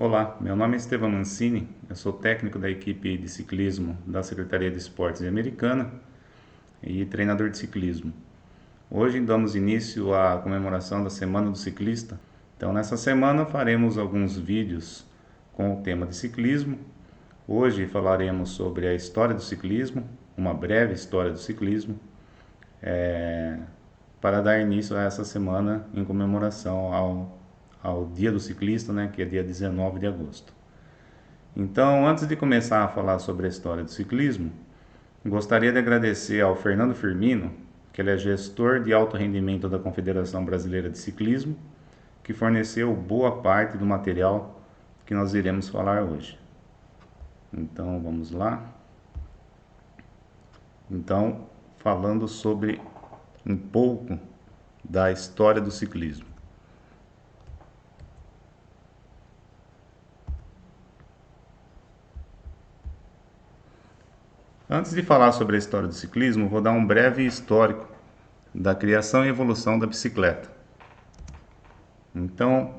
Olá, meu nome é Estevam Mancini, eu sou técnico da equipe de ciclismo da Secretaria de Esportes Americana e treinador de ciclismo. Hoje damos início à comemoração da Semana do Ciclista. Então, nessa semana faremos alguns vídeos com o tema de ciclismo. Hoje falaremos sobre a história do ciclismo, uma breve história do ciclismo, para dar início a essa semana em comemoração ao Dia do Ciclista, né, que é dia 19 de agosto. Então, antes de começar a falar sobre a história do ciclismo, gostaria de agradecer ao Fernando Firmino, que ele é gestor de alto rendimento da Confederação Brasileira de Ciclismo, que forneceu boa parte do material que nós iremos falar hoje. Então, vamos lá. Então, falando sobre um pouco da história do ciclismo. Antes de falar sobre a história do ciclismo, vou dar um breve histórico da criação e evolução da bicicleta. Então,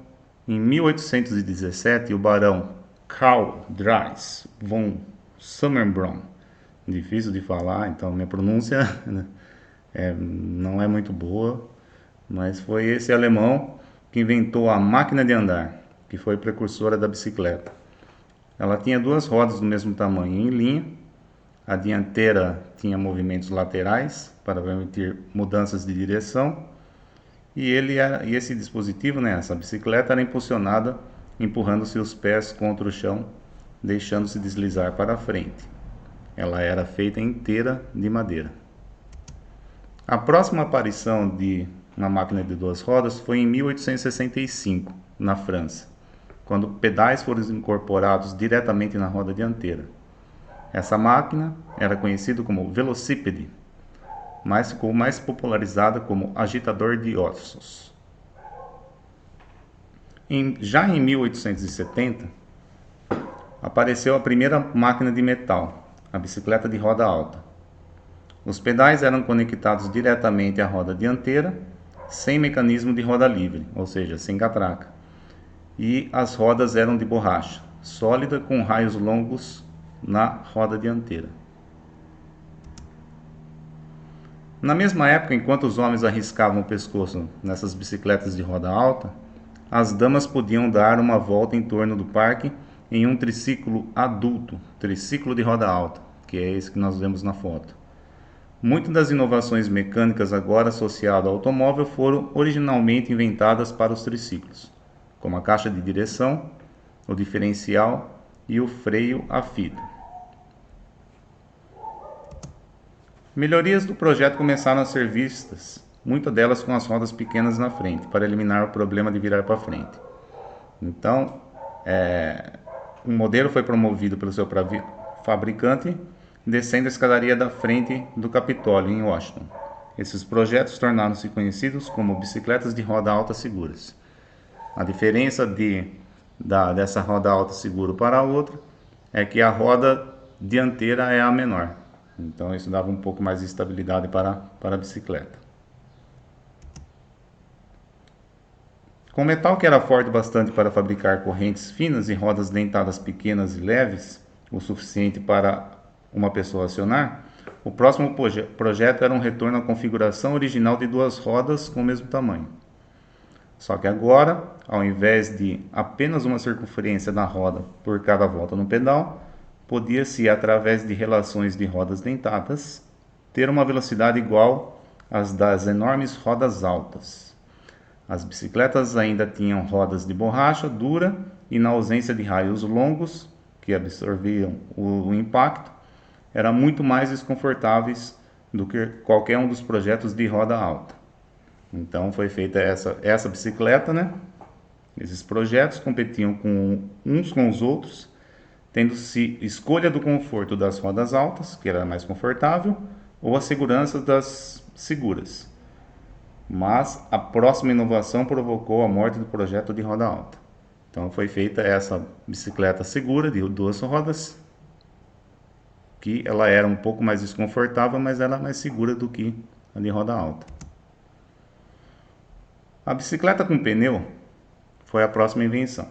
em 1817, o barão Karl Dries von Sommerbrunn, difícil de falar, então minha pronúncia não é muito boa, mas foi esse alemão que inventou a máquina de andar, que foi precursora da bicicleta. Ela tinha duas rodas do mesmo tamanho em linha. A dianteira tinha movimentos laterais para permitir mudanças de direção e esse dispositivo, né, essa bicicleta, era impulsionada empurrando seus pés contra o chão, deixando-se deslizar para a frente. Ela era feita inteira de madeira. A próxima aparição de uma máquina de duas rodas foi em 1865, na França, quando pedais foram incorporados diretamente na roda dianteira. Essa máquina era conhecida como velocípede, mas ficou mais popularizada como agitador de ossos. Já em 1870, apareceu a primeira máquina de metal, a bicicleta de roda alta. Os pedais eram conectados diretamente à roda dianteira, sem mecanismo de roda livre, ou seja, sem catraca. E as rodas eram de borracha, sólida com raios longos na roda dianteira. Na mesma época, enquanto os homens arriscavam o pescoço nessas bicicletas de roda alta, as damas podiam dar uma volta em torno do parque em um triciclo adulto, triciclo de roda alta, que é esse que nós vemos na foto. Muitas das inovações mecânicas agora associadas ao automóvel foram originalmente inventadas para os triciclos, como a caixa de direção, o diferencial e o freio a fita. Melhorias do projeto começaram a ser vistas, muitas delas com as rodas pequenas na frente, para eliminar o problema de virar para frente. Então, o modelo foi promovido pelo seu fabricante, descendo a escadaria da frente do Capitólio, em Washington. Esses projetos tornaram-se conhecidos como bicicletas de roda alta seguras. A diferença dessa roda alta segura para a outra é que a roda dianteira é a menor. Então isso dava um pouco mais de estabilidade para a bicicleta. Com metal que era forte bastante para fabricar correntes finas e rodas dentadas pequenas e leves, o suficiente para uma pessoa acionar, o próximo projeto era um retorno à configuração original de duas rodas com o mesmo tamanho. Só que agora, ao invés de apenas uma circunferência da roda por cada volta no pedal, podia-se, através de relações de rodas dentadas, ter uma velocidade igual às das enormes rodas altas. As bicicletas ainda tinham rodas de borracha dura e, na ausência de raios longos que absorviam o impacto, eram muito mais desconfortáveis do que qualquer um dos projetos de roda alta. Então foi feita essa bicicleta, né? Esses projetos competiam uns com os outros, tendo-se escolha do conforto das rodas altas, que era mais confortável, ou a segurança das seguras. Mas a próxima inovação provocou a morte do projeto de roda alta. Então foi feita essa bicicleta segura de duas rodas, que ela era um pouco mais desconfortável, mas ela é mais segura do que a de roda alta. A bicicleta com pneu foi a próxima invenção.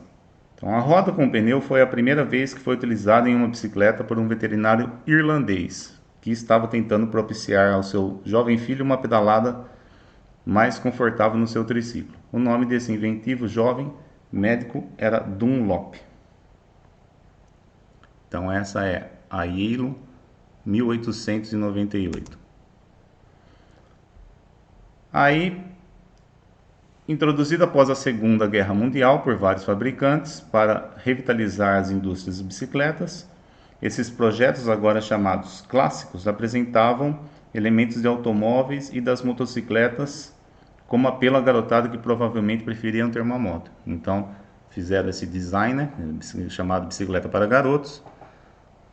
Então, a roda com pneu foi a primeira vez que foi utilizada em uma bicicleta por um veterinário irlandês, que estava tentando propiciar ao seu jovem filho uma pedalada mais confortável no seu triciclo. O nome desse inventivo jovem médico era Dunlop. Então essa é a Yailo 1898. Aí, introduzida após a Segunda Guerra Mundial por vários fabricantes para revitalizar as indústrias de bicicletas, esses projetos, agora chamados clássicos, apresentavam elementos de automóveis e das motocicletas como apelo à garotada que provavelmente preferiam ter uma moto. Então, fizeram esse design, né, chamado bicicleta para garotos,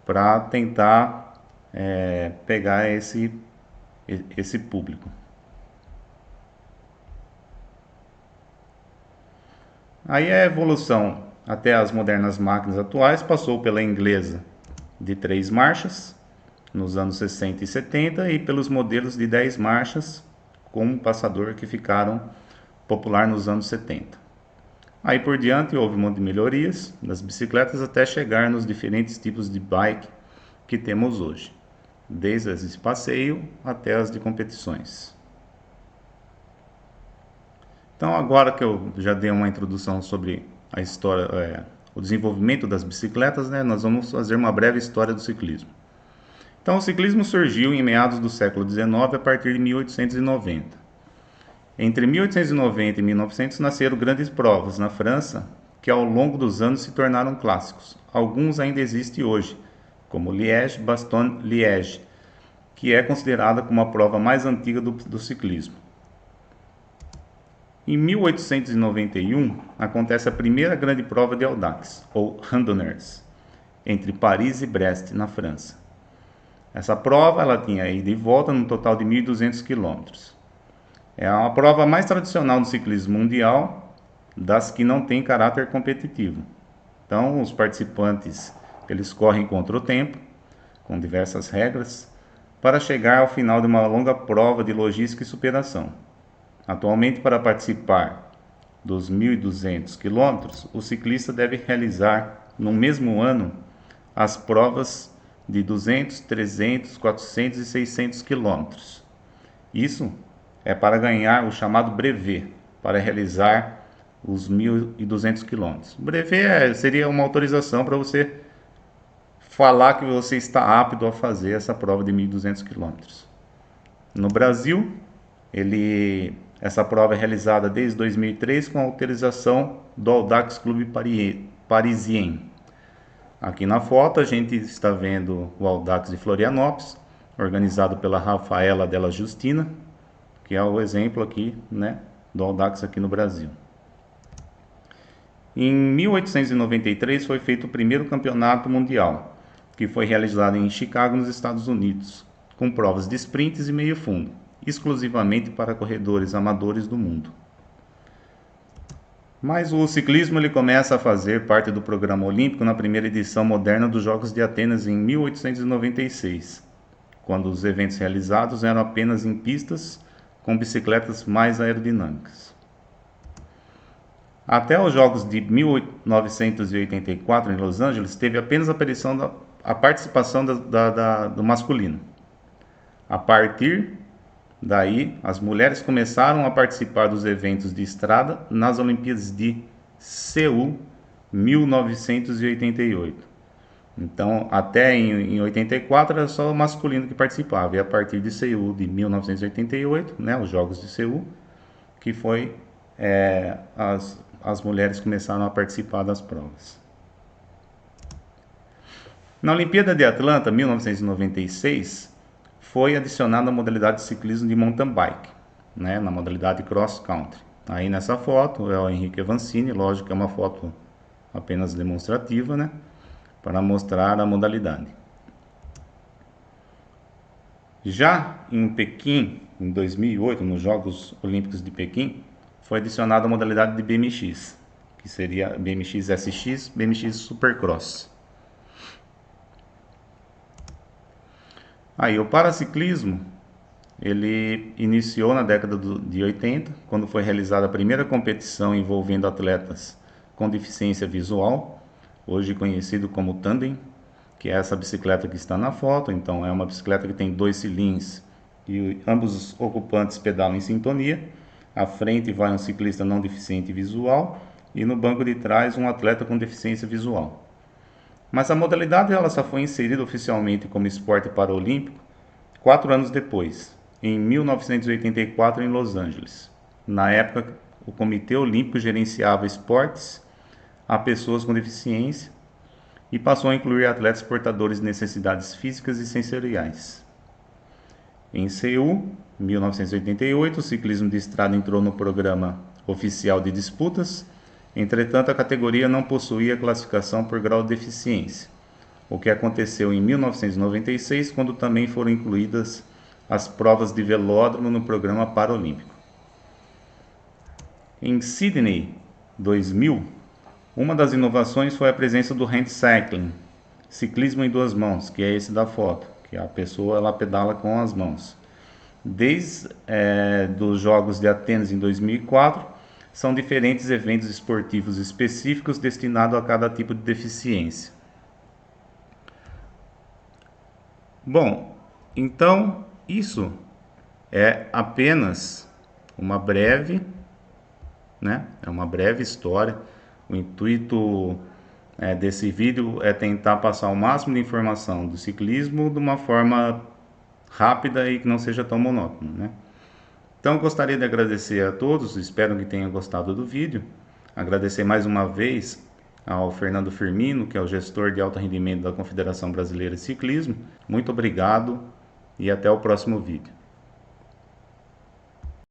para tentar pegar esse público. Aí a evolução até as modernas máquinas atuais passou pela inglesa de 3 marchas, nos anos 60 e 70, e pelos modelos de 10 marchas com um passador que ficaram popular nos anos 70. Aí por diante houve um monte de melhorias das bicicletas até chegar nos diferentes tipos de bike que temos hoje, desde as de passeio até as de competições. Então agora que eu já dei uma introdução sobre a história, o desenvolvimento das bicicletas, né, nós vamos fazer uma breve história do ciclismo. Então o ciclismo surgiu em meados do século XIX a partir de 1890. Entre 1890 e 1900 nasceram grandes provas na França que ao longo dos anos se tornaram clássicos. Alguns ainda existem hoje, como Liège-Bastogne-Liège, que é considerada como a prova mais antiga do ciclismo. Em 1891 acontece a primeira grande prova de Audax, ou Randonneurs, entre Paris e Brest, na França. Essa prova ela tinha ida e volta num total de 1.200 quilômetros. É a prova mais tradicional do ciclismo mundial, das que não tem caráter competitivo. Então, os participantes eles correm contra o tempo, com diversas regras, para chegar ao final de uma longa prova de logística e superação. Atualmente, para participar dos 1.200 quilômetros, o ciclista deve realizar, no mesmo ano, as provas de 200, 300, 400 e 600 quilômetros. Isso é para ganhar o chamado brevet, para realizar os 1.200 quilômetros. Brevet seria uma autorização para você falar que você está apto a fazer essa prova de 1.200 quilômetros. No Brasil, essa prova é realizada desde 2003 com a autorização do Audax Clube Parisien. Aqui na foto a gente está vendo o Audax de Florianópolis, organizado pela Rafaela Della Justina, que é o exemplo aqui, né, do Audax aqui no Brasil. Em 1893 foi feito o primeiro campeonato mundial, que foi realizado em Chicago, nos Estados Unidos, com provas de sprints e meio fundo, exclusivamente para corredores amadores do mundo. Mas o ciclismo ele começa a fazer parte do programa olímpico na primeira edição moderna dos Jogos de Atenas em 1896, quando os eventos realizados eram apenas em pistas com bicicletas mais aerodinâmicas. Até os Jogos de 1984 em Los Angeles teve apenas a participação do masculino. A partir daí, as mulheres começaram a participar dos eventos de estrada nas Olimpíadas de Seul, 1988. Então, até em 84 era só o masculino que participava. E a partir de Seul, de 1988, né, os Jogos de Seul, que foi as mulheres começaram a participar das provas. Na Olimpíada de Atlanta, 1996, foi adicionada a modalidade de ciclismo de mountain bike, né, na modalidade cross country. Aí nessa foto é o Henrique Avancini, lógico que é uma foto apenas demonstrativa, né, para mostrar a modalidade. Já em Pequim, em 2008, nos Jogos Olímpicos de Pequim, foi adicionada a modalidade de BMX, que seria BMX SX, BMX Supercross. Aí o paraciclismo, ele iniciou na década de 80, quando foi realizada a primeira competição envolvendo atletas com deficiência visual, hoje conhecido como tandem, que é essa bicicleta que está na foto. Então é uma bicicleta que tem 2 cilindros e ambos os ocupantes pedalam em sintonia. À frente vai um ciclista não deficiente visual e no banco de trás um atleta com deficiência visual. Mas a modalidade ela só foi inserida oficialmente como esporte paralímpico 4 anos depois, em 1984 em Los Angeles. Na época, o Comitê Olímpico gerenciava esportes a pessoas com deficiência e passou a incluir atletas portadores de necessidades físicas e sensoriais. Em Seul, 1988, o ciclismo de estrada entrou no programa oficial de disputas. Entretanto, a categoria não possuía classificação por grau de deficiência, o que aconteceu em 1996, quando também foram incluídas as provas de velódromo no programa paralímpico. Em Sydney, 2000, uma das inovações foi a presença do handcycling, ciclismo em 2 mãos, que é esse da foto, que a pessoa ela pedala com as mãos. Desde dos Jogos de Atenas em 2004, são diferentes eventos esportivos específicos destinados a cada tipo de deficiência. Bom, então isso é apenas uma breve, é uma breve história. O intuito desse vídeo é tentar passar o máximo de informação do ciclismo de uma forma rápida e que não seja tão monótona, Então gostaria de agradecer a todos, espero que tenham gostado do vídeo. Agradecer mais uma vez ao Fernando Firmino, que é o gestor de alto rendimento da Confederação Brasileira de Ciclismo. Muito obrigado e até o próximo vídeo.